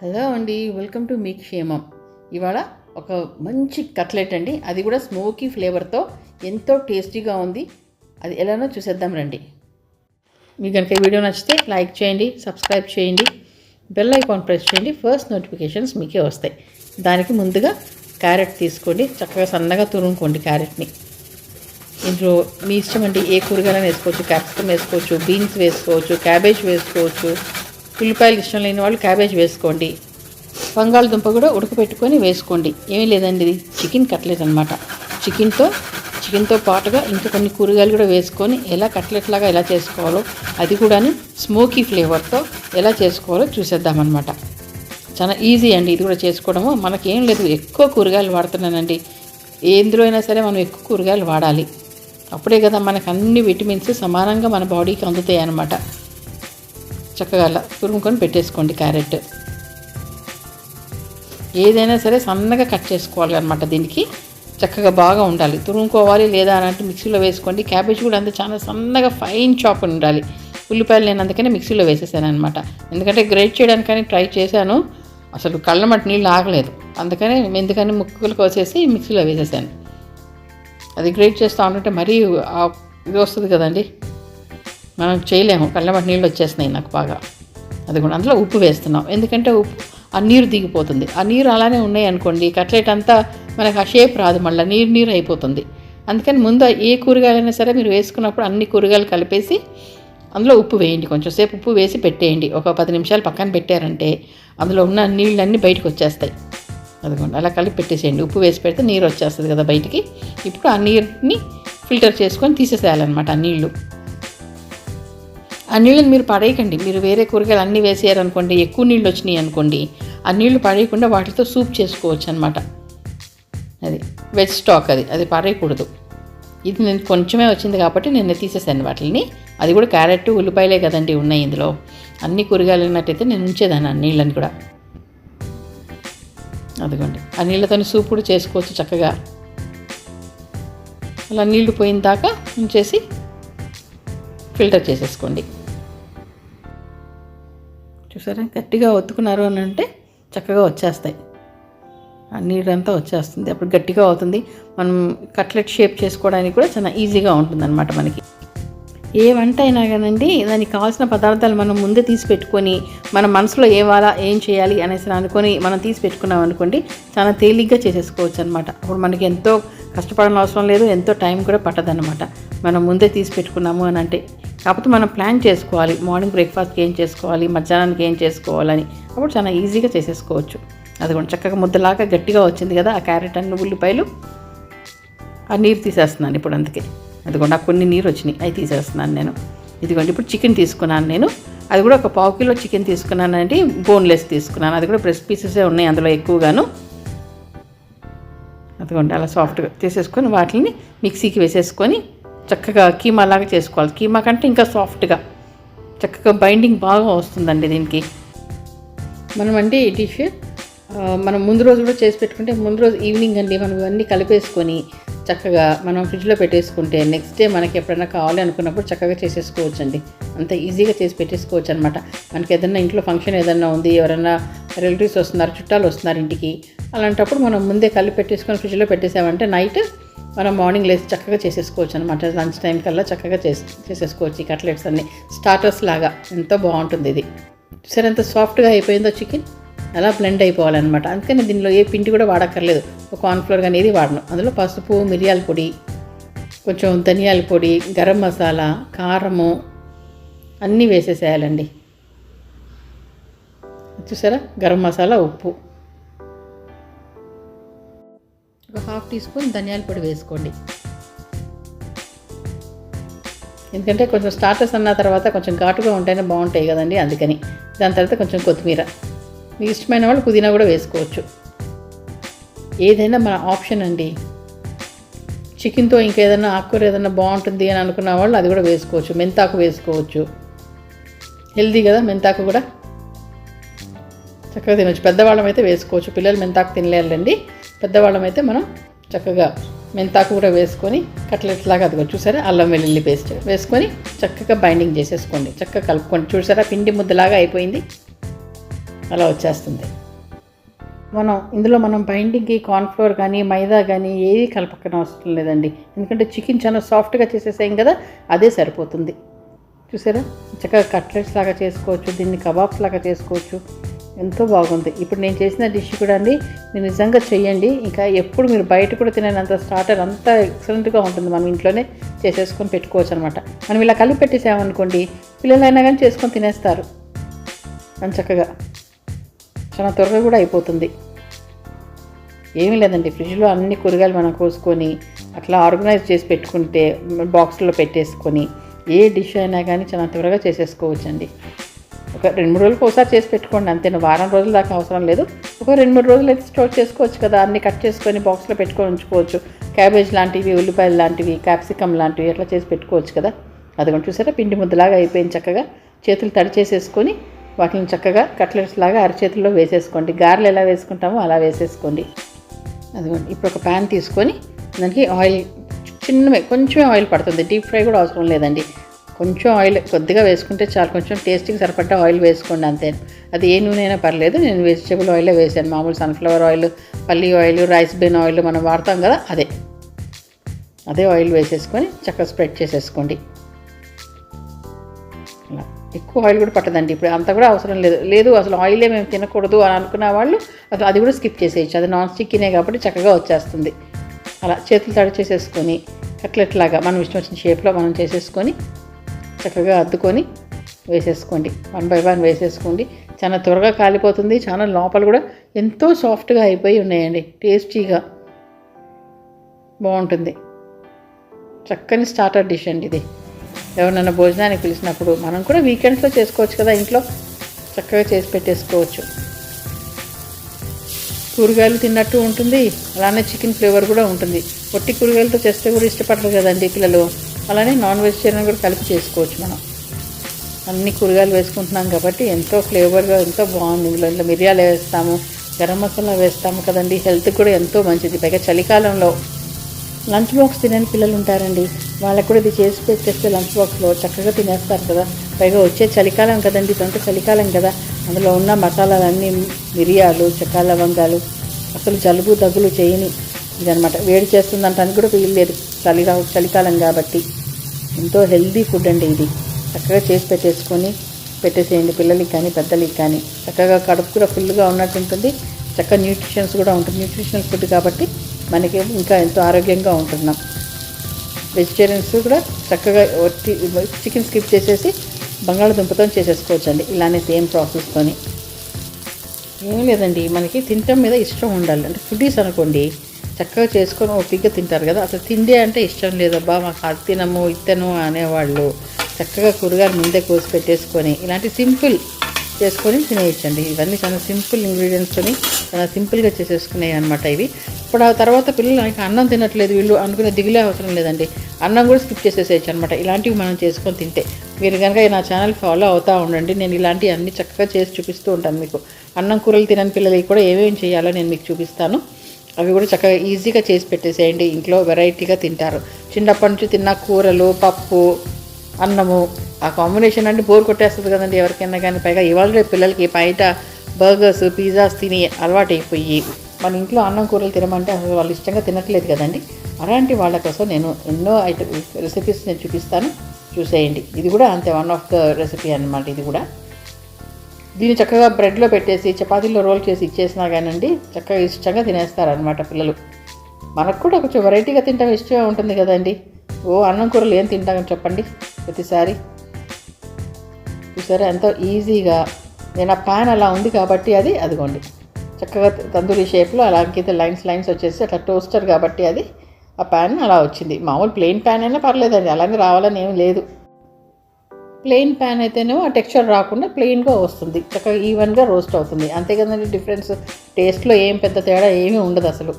Hello అండి, welcome to me క్షేమం. ఇవాళ ఒక మంచి కట్లెట్ అండి, అది కూడా స్మోకీ ఫ్లేవర్తో ఎంతో టేస్టీగా ఉంది. అది ఎలానో చూసేద్దాం రండి. మీకు కనుక ఈ వీడియో నచ్చితే లైక్ చేయండి, సబ్స్క్రైబ్ చేయండి, బెల్ ఐకాన్ ప్రెస్ చేయండి. ఫస్ట్ నోటిఫికేషన్స్ మీకే వస్తాయి. దానికి ముందుగా క్యారెట్ తీసుకోండి, చక్కగా సన్నగా తురుముకోండి క్యారెట్ని. ఇందులో మీ ఇష్టం అండి, ఏ కూరగాయలను వేసుకోవచ్చు. క్యాప్సికమ్ వేసుకోవచ్చు, బీన్స్ వేసుకోవచ్చు, క్యాబేజ్ వేసుకోవచ్చు. ఉల్లిపాయలు ఇష్టం లేని వాళ్ళు క్యాబేజ్ వేసుకోండి. బంగాళదుంప కూడా ఉడకపెట్టుకొని వేసుకోండి. ఏమీ లేదండి, ఇది చికెన్ కట్లెట్ అనమాట. చికెన్తో పాటుగా ఇంకా కొన్ని కూరగాయలు కూడా వేసుకొని ఎలా కట్లెట్ లాగా ఎలా చేసుకోవాలో, అది కూడా స్మోకీ ఫ్లేవర్తో ఎలా చేసుకోవాలో చూసేద్దామన్నమాట. చాలా ఈజీ అండి ఇది కూడా చేసుకోవడము. మనకేం లేదు, ఎక్కువ కూరగాయలు వాడుతున్నానండి. ఎందులో అయినా సరే మనం ఎక్కువ కూరగాయలు వాడాలి. అప్పుడే కదా మనకు అన్ని విటమిన్స్ సమానంగా మన బాడీకి అందుతాయి అన్నమాట. చక్కగా అలా తురుముకొని పెట్టేసుకోండి. క్యారెట్ ఏదైనా సరే సన్నగా కట్ చేసుకోవాలి అనమాట. దీనికి చక్కగా బాగా ఉండాలి, తురుముకోవాలి. లేదా అంటే మిక్సీలో వేసుకోండి. క్యాబేజ్ కూడా అంతే చాలా సన్నగా ఫైన్ చాప్ ఉండాలి. ఉల్లిపాయలు నేను అందుకనే మిక్సీలో వేసేసాను అనమాట. ఎందుకంటే గ్రేట్ చేయడానికని ట్రై చేశాను, అసలు కళ్ళమట్టి నీళ్ళు ఆగలేదు. ఎందుకని ముక్కలు కోసేసి మిక్సీలో వేసేసాను. అది గ్రేట్ చేస్తూ ఉంటుంటే మరీ ఇది వస్తుంది కదండి, మనం చేయలేము. కళ్ళమట్టి నీళ్ళు వచ్చేస్తున్నాయి నాకు బాగా. అది కూడా అందులో ఉప్పు వేస్తున్నాం, ఎందుకంటే ఆ నీరు దిగిపోతుంది. ఆ నీరు అలానే ఉన్నాయి అనుకోండి, కట్లెట్ అంతా మనకు ఆ షేప్ రాదు, మళ్ళీ నీరు అయిపోతుంది. అందుకని ముందు ఏ కూరగాయలైనా సరే మీరు వేసుకున్నప్పుడు అన్ని కూరగాయలు కలిపేసి అందులో ఉప్పు వేయండి. కొంచెం సేపు ఉప్పు వేసి పెట్టేయండి. ఒక 10 నిమిషాలు పక్కన పెట్టారంటే అందులో ఉన్న నీళ్ళన్నీ బయటకు వచ్చేస్తాయి. అదిగోండి అలా కలిపి పెట్టేసేయండి. ఉప్పు వేసి పెడితే నీరు వచ్చేస్తుంది కదా బయటికి. ఇప్పుడు ఆ నీరుని ఫిల్టర్ చేసుకొని తీసేసేయాలన్నమాట. ఆ నీళ్ళని మీరు పడేయకండి. మీరు వేరే కూరగాయలు అన్నీ వేసేయారనుకోండి, ఎక్కువ నీళ్ళు వచ్చినాయి అనుకోండి, ఆ నీళ్లు పడేయకుండా వాటితో సూప్ చేసుకోవచ్చు అనమాట. అది వెజ్ స్టాక్, అది పడేయకూడదు. ఇది నేను కొంచెమే వచ్చింది కాబట్టి నేను తీసేసాను వాటిని. అది కూడా క్యారెట్ ఉల్లిపాయలే కదండి ఉన్నాయి ఇందులో. అన్ని కూరగాయలు ఉన్నట్టయితే నేను ఉంచేదాన్ని ఆ నీళ్ళని కూడా. అదిగోండి ఆ నీళ్ళతో సూప్ కూడా చేసుకోవచ్చు చక్కగా. అలా నీళ్లు పోయిన దాకా ఉంచేసి ఫిల్టర్ చేసేసుకోండి. చూసారా, గట్టిగా ఒత్తుకున్నారు అని అంటే చక్కగా వచ్చేస్తాయి. ఆ నీరంతా వచ్చేస్తుంది. అప్పుడు గట్టిగా అవుతుంది. మనం కట్లెట్ షేప్ చేసుకోవడానికి కూడా చాలా ఈజీగా ఉంటుంది అనమాట. మనకి ఏ వంట అయినా కానండి, దానికి కావాల్సిన పదార్థాలు మనం ముందే తీసి పెట్టుకొని, మన మనసులో ఏం చేయాలి అనేసి అనుకొని మనం తీసి పెట్టుకున్నాం అనుకోండి, చాలా తేలిగ్గా చేసేసుకోవచ్చు అనమాట. అప్పుడు మనకి ఎంతో కష్టపడని అవసరం లేదు, ఎంతో టైం కూడా పట్టదనమాట. మనం ముందే తీసి పెట్టుకున్నాము అని అంటే. కాకపోతే మనం ప్లాన్ చేసుకోవాలి, మార్నింగ్ బ్రేక్ఫాస్ట్కి ఏం చేసుకోవాలి, మధ్యాహ్నానికి ఏం చేసుకోవాలని. అప్పుడు చాలా ఈజీగా చేసేసుకోవచ్చు. అది కూడా చక్కగా ముద్దలాగా గట్టిగా వచ్చింది కదా ఆ క్యారెట్ అన్ని ఉల్లిపాయలు. ఆ నీరు తీసేస్తున్నాను ఇప్పుడు. అందుకే అదిగోండి నాకు కొన్ని నీరు వచ్చినాయి, అవి తీసేస్తున్నాను నేను. ఇదిగోండి ఇప్పుడు చికెన్ తీసుకున్నాను నేను. అది కూడా ఒక 1/2 కిలో చికెన్ తీసుకున్నానండి. బోన్లెస్ తీసుకున్నాను. అది కూడా బ్రెస్ట్ పీసెసే ఉన్నాయి అందులో ఎక్కువగాను. అదిగోండి అలా సాఫ్ట్గా తీసేసుకొని వాటిని మిక్సీకి వేసేసుకొని చక్కగా కీమా లాగా చేసుకోవాలి. కీమా కంటే ఇంకా సాఫ్ట్గా చక్కగా బైండింగ్ బాగా వస్తుందండి దీనికి. ఈ డిష్ మనం ముందు రోజు కూడా చేసి పెట్టుకుంటే, ముందు రోజు ఈవినింగ్ అండి మనం ఇవన్నీ కలిపేసుకొని చక్కగా మనం ఫ్రిడ్జ్లో పెట్టేసుకుంటే నెక్స్ట్ డే మనకి ఎప్పుడైనా కావాలి అనుకున్నప్పుడు చక్కగా చేసేసుకోవచ్చు అండి. అంత ఈజీగా చేసి పెట్టేసుకోవచ్చు అనమాట. మనకి ఏదైనా ఇంట్లో ఫంక్షన్ ఏదైనా ఉంది, ఎవరైనా రిలేటివ్స్ వస్తున్నారు, చుట్టాలు వస్తున్నారు ఇంటికి, అలాంటప్పుడు మనం ముందే కలిపి పెట్టేసుకొని ఫ్రిడ్జ్లో పెట్టేసామంటే నైట్ మనం మార్నింగ్ లేసి చక్కగా చేసేసుకోవచ్చు అనమాట. లంచ్ టైం కల్లా చక్కగా చేసేసుకోవచ్చు ఈ కట్లెట్స్ అన్నీ. స్టార్టర్స్ లాగా ఎంతో బాగుంటుంది ఇది. సరే ఎంత సాఫ్ట్గా అయిపోయిందో చికెన్, అలా బ్లెండ్ అయిపోవాలన్నమాట. అందుకని దీనిలో ఏ పిండి కూడా వాడక్కర్లేదు. ఒక కార్న్ఫ్లోర్ కానీ ఏది వాడను. అందులో పసుపు, మిరియాల పొడి, కొంచెం ధనియాల పొడి, గరం మసాలా, కారము అన్నీ వేసేసేయాలండి. చూసారా, గరం మసాలా, ఉప్పు, ఒక 1/2 టీ స్పూన్ ధనియాల పొడి వేసుకోండి. ఎందుకంటే కొంచెం స్టార్టర్స్ అన్న తర్వాత కొంచెం ఘాటుగా ఉంటేనే బాగుంటాయి కదండి, అందుకని. దాని తర్వాత కొంచెం కొత్తిమీర, మీకు ఇష్టమైన వాళ్ళు పుదీనా కూడా వేసుకోవచ్చు. ఏదైనా మన ఆప్షన్ అండి. చికెన్తో ఇంకేదైనా ఆకుకూర ఏదైనా బాగుంటుంది అని అనుకున్న వాళ్ళు అది కూడా వేసుకోవచ్చు. మెంతాకు వేసుకోవచ్చు, హెల్దీ కదా మెంతాకు కూడా. చక్కగా తినవచ్చు. పెద్దవాళ్ళం అయితే వేసుకోవచ్చు, పిల్లలు మెంతాకు తినలేరండి. పెద్దవాళ్ళం అయితే మనం చక్కగా మెంతాకు కూడా వేసుకొని కట్లెట్ లాగా, అదిగో చూసారా, అల్లం వెల్లుల్లి పేస్ట్ వేసుకొని చక్కగా బైండింగ్ చేసేసుకోండి. చక్కగా కలుపుకోండి. చూసారా, పిండి ముద్దలాగా అయిపోయింది. అలా వచ్చేస్తుంది. ఇందులో మనం బైండింగ్కి కార్న్ఫ్లోర్ కానీ మైదా కానీ ఏది కలపక్కన అవసరం లేదండి. ఎందుకంటే చికెన్ చాలా సాఫ్ట్గా చేసేసాం కదా, అదే సరిపోతుంది. చూసారా, చక్కగా కట్లెట్స్ లాగా చేసుకోవచ్చు, దీన్ని కబాబ్స్ లాగా చేసుకోవచ్చు. ఎంతో బాగుంది. ఇప్పుడు నేను చేసిన డిష్ కూడా అండి మీరు నిజంగా చెయ్యండి. ఇంకా ఎప్పుడు మీరు బయట కూడా తినేంత స్టార్టర్ అంత ఎక్సలెంట్గా ఉంటుంది. మనం ఇంట్లోనే చేసేసుకొని పెట్టుకోవచ్చు అనమాట. మనం ఇలా కలిపి పెట్టేసామనుకోండి, పిల్లలైనా కానీ చేసుకొని తినేస్తారు అని. చక్కగా చాలా త్వరగా కూడా అయిపోతుంది. ఏమీ లేదండి, ఫ్రిడ్జ్లో అన్ని కూరగాయలు మనం కోసుకొని అట్లా ఆర్గనైజ్ చేసి పెట్టుకుంటే బాక్స్లో పెట్టేసుకొని ఏ డిష్ అయినా కానీ చాలా త్వరగా చేసేసుకోవచ్చండి. ఒక 2-3 రోజులకు ఒకసారి చేసి పెట్టుకోండి అంతే. వారం రోజుల దాకా అవసరం లేదు. ఒక 2-3 రోజులు అయితే స్టోర్ చేసుకోవచ్చు కదా. అన్నీ కట్ చేసుకొని బాక్స్లో పెట్టుకొని ఉంచుకోవచ్చు. క్యాబేజ్ లాంటివి, ఉల్లిపాయలు లాంటివి, క్యాప్సికమ్ లాంటివి అట్లా చేసి పెట్టుకోవచ్చు కదా. అదిగోండి చూసారా, పిండి ముద్దలాగా అయిపోయింది. చక్కగా చేతులు తడి చేసేసుకొని వాటిని చక్కగా కట్లెట్స్ లాగా అరచేతుల్లో వేసేసుకోండి. గారెలు ఎలా వేసుకుంటామో అలా వేసేసుకోండి. అదిగోండి, ఇప్పుడు ఒక ప్యాన్ తీసుకొని దానికి ఆయిల్ కొంచెమే ఆయిల్ పడుతుంది. డీప్ ఫ్రై కూడా అవసరం లేదండి. కొంచెం ఆయిల్ కొద్దిగా వేసుకుంటే చాలు. కొంచెం టేస్ట్కి సరిపడ్డ ఆయిల్ వేసుకోండి అంతే. అది ఏ నూనె అయినా పర్లేదు. నేను వెజిటబుల్ ఆయిలే వేసాను. మామూలు సన్ఫ్లవర్ ఆయిల్, పల్లి ఆయిల్, రైస్ బెన్ ఆయిల్ మనం వాడతాం కదా, అదే ఆయిల్ వేసేసుకొని చక్కగా స్ప్రెడ్ చేసేసుకోండి. అలా ఎక్కువ ఆయిల్ కూడా పట్టదండి. ఇప్పుడు అంత కూడా అవసరం లేదు అసలు ఆయిలే మేము తినకూడదు అని అనుకున్న వాళ్ళు అది కూడా స్కిప్ చేసేయచ్చు. అది నాన్ స్టిక్కినే కాబట్టి చక్కగా వచ్చేస్తుంది. అలా చేతులు తడి చేసేసుకొని కట్లెట్ లాగా మనం ఇష్టం వచ్చిన షేప్లో మనం చేసేసుకొని చక్కగా అద్దుకొని వేసేసుకోండి. 1 by 1 వేసేసుకోండి. చాలా త్వరగా కాలిపోతుంది. చాలా లోపల కూడా ఎంతో సాఫ్ట్గా అయిపోయి ఉన్నాయండి. టేస్టీగా బాగుంటుంది. చక్కని స్టార్టర్ డిష్ అండి ఇది. ఎవరినైనా భోజనానికి పిలిచినప్పుడు మనం కూడా వీకెండ్స్లో చేసుకోవచ్చు కదా, ఇంట్లో చక్కగా చేసి పెట్టేసుకోవచ్చు. కూరగాయలు తిన్నట్టు ఉంటుంది, అలానే చికెన్ ఫ్లేవర్ కూడా ఉంటుంది. పొట్టి కూరగాయలతో చేస్తే కూడా ఇష్టపడరు కదండి పిల్లలు. అలానే నాన్ వెజిటేరియన్ కూడా కలిపి చేసుకోవచ్చు. మనం అన్ని కూరగాయలు వేసుకుంటున్నాం కాబట్టి ఎంతో ఫ్లేవర్గా ఎంతో బాగుంది. ఇందులో మిరియాలు వేస్తాము, గరం మసాలా వేస్తాము కదండి. హెల్త్కి కూడా ఎంతో మంచిది. పైగా చలికాలంలో లంచ్ బాక్స్ తినని పిల్లలు ఉంటారండి, వాళ్ళకు కూడా ఇది చేసి పెట్టేస్తే లంచ్ బాక్స్లో చక్కగా తినేస్తారు కదా. పైగా వచ్చే చలికాలం కదండి, ఇదంతా చలికాలం కదా. అందులో ఉన్న మసాలాలన్నీ మిరియాలు, చెక్క లవంగాలు అసలు జలుబు దగ్గులు చేయని ఇదనమాట. వేడి చేస్తుందంటానికి కూడా వీల్లేదు, చలికాలం కాబట్టి. ఎంతో హెల్దీ ఫుడ్ అండి ఇది. చక్కగా చేసి పెట్టేసేయండి పిల్లలకి కానీ పెద్దలకి కానీ. చక్కగా కడుపు కూడా ఫుల్గా ఉన్నట్టు ఉంటుంది. చక్కగా న్యూట్రిషన్స్ కూడా ఉంటుంది. న్యూట్రిషనల్ ఫుడ్ కాబట్టి మనకి ఇంకా ఎంతో ఆరోగ్యంగా ఉంటున్నాం. వెజిటేరియన్స్ కూడా చక్కగా చికెన్ స్కిప్ చేసేసి బంగాళదుంపతో చేసేసుకోవచ్చండి. ఇలానే సేమ్ ప్రాసెస్తోని. ఏం లేదండి, మనకి తినటం మీద ఇష్టం ఉండాలి. అంటే ఫుడ్డీస్ అనుకోండి, చక్కగా చేసుకొని ఓపికగా తింటారు కదా. అసలు తిండి అంటే ఇష్టం లేదబ్బా మాకు అది తినము ఇత్తను అనేవాళ్ళు చక్కగా కూరగాయలు ముందే కోసి పెట్టేసుకొని ఇలాంటి సింపుల్ చేసుకొని తినేయచ్చండి. ఇవన్నీ చాలా సింపుల్ ఇంగ్రీడియంట్స్తో చాలా సింపుల్గా చేసేసుకునేవి అనమాట ఇవి. ఇప్పుడు ఆ తర్వాత పిల్లలు నాకు అన్నం తినట్లేదు వీళ్ళు అనుకునే దిగులే అవసరం లేదండి. అన్నం కూడా స్కిప్ చేసేసేయచ్చు అనమాట ఇలాంటివి మనం చేసుకొని తింటే. మీరు కనుక నా ఛానల్ ఫాలో అవుతూ ఉండండి. నేను ఇలాంటివి అన్నీ చక్కగా చేసి చూపిస్తూ ఉంటాను మీకు. అన్నం కూరలు తినని పిల్లలకి కూడా ఏమేమి చేయాలో నేను మీకు చూపిస్తాను. అవి కూడా చక్కగా ఈజీగా చేసి పెట్టేసేయండి. ఇంట్లో వెరైటీగా తింటారు. చిన్నప్పటి నుంచి తిన్న కూరలు, పప్పు, అన్నము ఆ కాంబినేషన్ అంటే బోర్ కొట్టేస్తుంది కదండి ఎవరికైనా కానీ. పైగా ఇవాళ రేపు పిల్లలకి బయట బర్గర్స్, పిజ్జాస్ తిని అలవాటు అయిపోయి మన ఇంట్లో అన్నం కూరలు తినమంటే అసలు వాళ్ళు ఇష్టంగా తినట్లేదు కదండి. అలాంటి వాళ్ళ కోసం నేను ఎన్నో రెసిపీస్ నేను చూపిస్తాను, చూసేయండి. ఇది కూడా అంతే, వన్ ఆఫ్ ద రెసిపీ అన్నమాట ఇది కూడా. దీన్ని చక్కగా బ్రెడ్లో పెట్టేసి చపాతీలో రోల్ చేసి ఇచ్చేసినా కానండి చక్కగా ఇష్టంగా తినేస్తారనమాట పిల్లలు. మనకు కూడా కొంచెం వెరైటీగా తింటాం ఇష్టంగా ఉంటుంది కదండి. అన్నం కూరలు ఏం తింటామని చెప్పండి ప్రతిసారి. చూసారా ఎంతో ఈజీగా. నేను ఆ ప్యాన్ అలా ఉంది కాబట్టి అదిగోండి చక్కగా తందూరి షేప్లో అలా అంకితే లైన్స్ వచ్చేసి అట్లా టోస్టర్ కాబట్టి ఆ ప్యాన్ అలా వచ్చింది. మామూలు ప్లెయిన్ ప్యాన్ అయినా పర్లేదండి, అలాగే రావాలని ఏం లేదు. ప్లెయిన్ ప్యాన్ అయితేనేమో ఆ టెక్స్చర్ రాకుండా ప్లెయిన్గా వస్తుంది, చక్కగా ఈవెన్గా రోస్ట్ అవుతుంది. అంతే కదండి డిఫరెన్స్. టేస్ట్లో ఏం పెద్ద తేడా ఏమీ ఉండదు అసలు.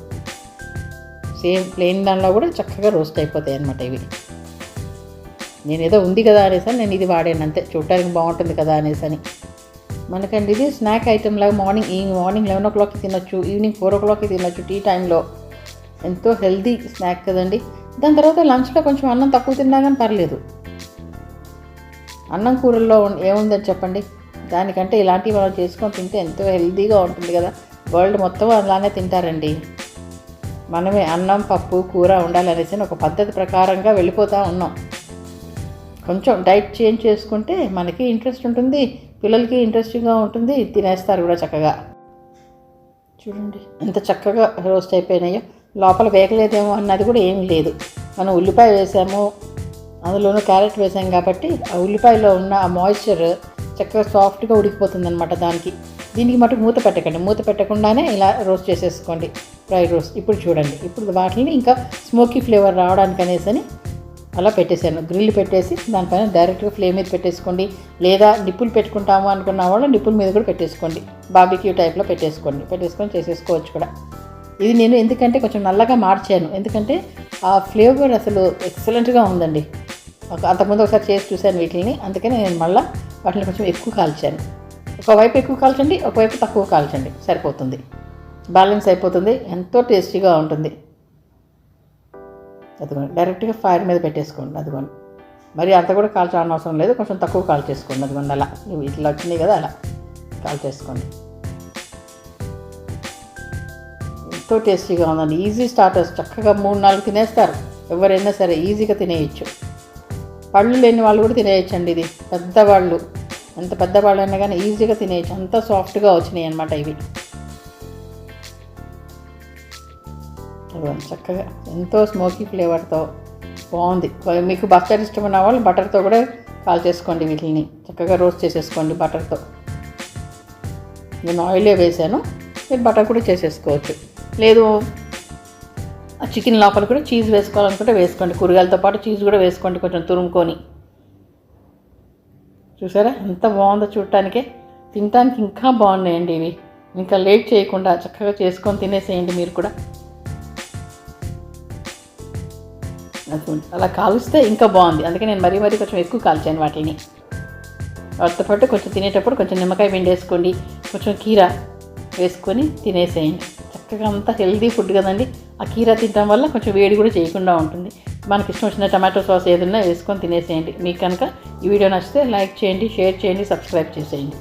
సేమ్ ప్లెయిన్ దానిలో కూడా చక్కగా రోస్ట్ అయిపోతాయి అన్నమాట ఇవి. నేనేదో ఉంది కదా అనేసి నేను ఇది వాడాను అంతే, చూడటానికి బాగుంటుంది కదా అనేసి అని. మనకండి ఇది స్నాక్ ఐటెం లాగా మార్నింగ్ 11 o'clockకి తినొచ్చు, ఈవినింగ్ 4 o'clockకి తినొచ్చు టీ టైంలో. ఎంతో హెల్తీ స్నాక్ కదండి. దాని తర్వాత లంచ్లో కొంచెం అన్నం తక్కువ తిన్నా కానీ పర్లేదు. అన్నం కూరల్లో ఏముందని చెప్పండి, దానికంటే ఇలాంటివి మనం చేసుకొని తింటే ఎంతో హెల్తీగా ఉంటుంది కదా. వరల్డ్ మొత్తం అలానే తింటారండి. మనమే అన్నం పప్పు కూర ఉండాలనేసి ఒక పద్ధతి ప్రకారంగా వెళ్ళిపోతూ ఉన్నాం. కొంచెం డైట్ చేంజ్ చేసుకుంటే మనకి ఇంట్రెస్ట్ ఉంటుంది, పిల్లలకి ఇంట్రెస్టింగ్గా ఉంటుంది, తినేస్తారు కూడా చక్కగా. చూడండి ఎంత చక్కగా రోస్ట్ అయిపోయినాయో. లోపల వేగలేదేమో అన్నది కూడా ఏమీ లేదు. మనం ఉల్లిపాయ వేసాము, అందులోనూ క్యారెట్ వేసాం కాబట్టి ఆ ఉల్లిపాయలో ఉన్న ఆ మాయిశ్చర్ చక్కగా సాఫ్ట్గా ఉడికిపోతుంది అనమాట. దీనికి మటుకు మూత పెట్టకండి. మూత పెట్టకుండానే ఇలా రోస్ట్ చేసేసుకోండి, ఫ్రై రోస్ట్. ఇప్పుడు చూడండి, ఇప్పుడు వాటిని ఇంకా స్మోకీ ఫ్లేవర్ రావడానికి అనేసి అలా పెట్టేశాను. గ్రిల్ పెట్టేసి దానిపైన డైరెక్ట్గా ఫ్లేమ్ మీద పెట్టేసుకోండి. లేదా నిప్పులు పెట్టుకుంటాము అనుకున్న వాళ్ళు నిప్పుల మీద కూడా పెట్టేసుకోండి. బార్బిక్యూ టైప్లో పెట్టేసుకొని చేసేసుకోవచ్చు కూడా. ఇది నేను ఎందుకంటే కొంచెం నల్లగా మార్చాను, ఎందుకంటే ఆ ఫ్లేవర్ అసలు ఎక్సలెంట్గా ఉందండి. అంతకుముందు ఒకసారి చేసి చూశాను వీటిని, అందుకని నేను మళ్ళీ వాటిని కొంచెం ఎక్కువ కాల్చాను. ఒకవైపు ఎక్కువ కాల్చండి, ఒకవైపు తక్కువ కాల్చండి, సరిపోతుంది, బ్యాలెన్స్ అయిపోతుంది, ఎంతో టేస్టీగా ఉంటుంది. అదిగోండి డైరెక్ట్గా ఫైర్ మీద పెట్టేసుకోండి. అదిగోండి మరి అంత కూడా కాల్చాల్సిన అవసరం లేదు, కొంచెం తక్కువ కాల్చేసుకోండి. అదిగోండి అలా ఇట్లా వచ్చినాయి కదా, అలా కాల్చేసుకోండి. ఎంతో టేస్టీగా ఉందండి. ఈజీ స్టార్టర్స్, చక్కగా 3-4 తినేస్తారు ఎవరైనా సరే, ఈజీగా తినేయచ్చు. పళ్ళు లేని వాళ్ళు కూడా తినేయచ్చండి. ఇది పెద్దవాళ్ళు, ఎంత పెద్దవాళ్ళు అయినా కానీ ఈజీగా తినేయచ్చు, అంత సాఫ్ట్గా వచ్చినాయి అన్నమాట ఇవి. చక్కగా ఎంతో స్మోకీ ఫ్లేవర్తో బాగుంది. మీకు బటర్ ఇష్టం ఉన్న వాళ్ళు బటర్తో కూడా కాల్ చేసుకోండి. వీటిని చక్కగా రోస్ట్ చేసేసుకోండి బటర్తో. నేను ఆయిలే వేసాను, మీరు బటర్ కూడా చేసేసుకోవచ్చు. లేదు ఆ చికెన్ లోపల కూడా చీజ్ వేసుకోవాలనుకుంటే వేసుకోండి. కూరగాయలతో పాటు చీజ్ కూడా వేసుకోండి కొంచెం తురుముకొని. చూసారా ఎంత బాగుందో చూడటానికే, తినటానికి ఇంకా బాగున్నాయండి ఇవి. ఇంకా లేట్ చేయకుండా చక్కగా చేసుకొని తినేసేయండి మీరు కూడా. అలా కాలుస్తే ఇంకా బాగుంది, అందుకే నేను మరీ కొంచెం ఎక్కువ కాల్చాను వాటిని. వాటితో పాటు కొంచెం తినేటప్పుడు కొంచెం నిమ్మకాయ పిండేసుకోండి, కొంచెం కీరా వేసుకొని తినేసేయండి. చక్కగా అంతా హెల్తీ ఫుడ్ కదండి. ఆ కీరా తినడం వల్ల కొంచెం వేడి కూడా చేయకుండా ఉంటుంది. మనకి ఇష్టం వచ్చిన టమాటో సాస్ ఏదైనా వేసుకొని తినేసేయండి. మీకు కనుక ఈ వీడియో నచ్చితే లైక్ చేయండి, షేర్ చేయండి, సబ్స్క్రైబ్ చేసేయండి.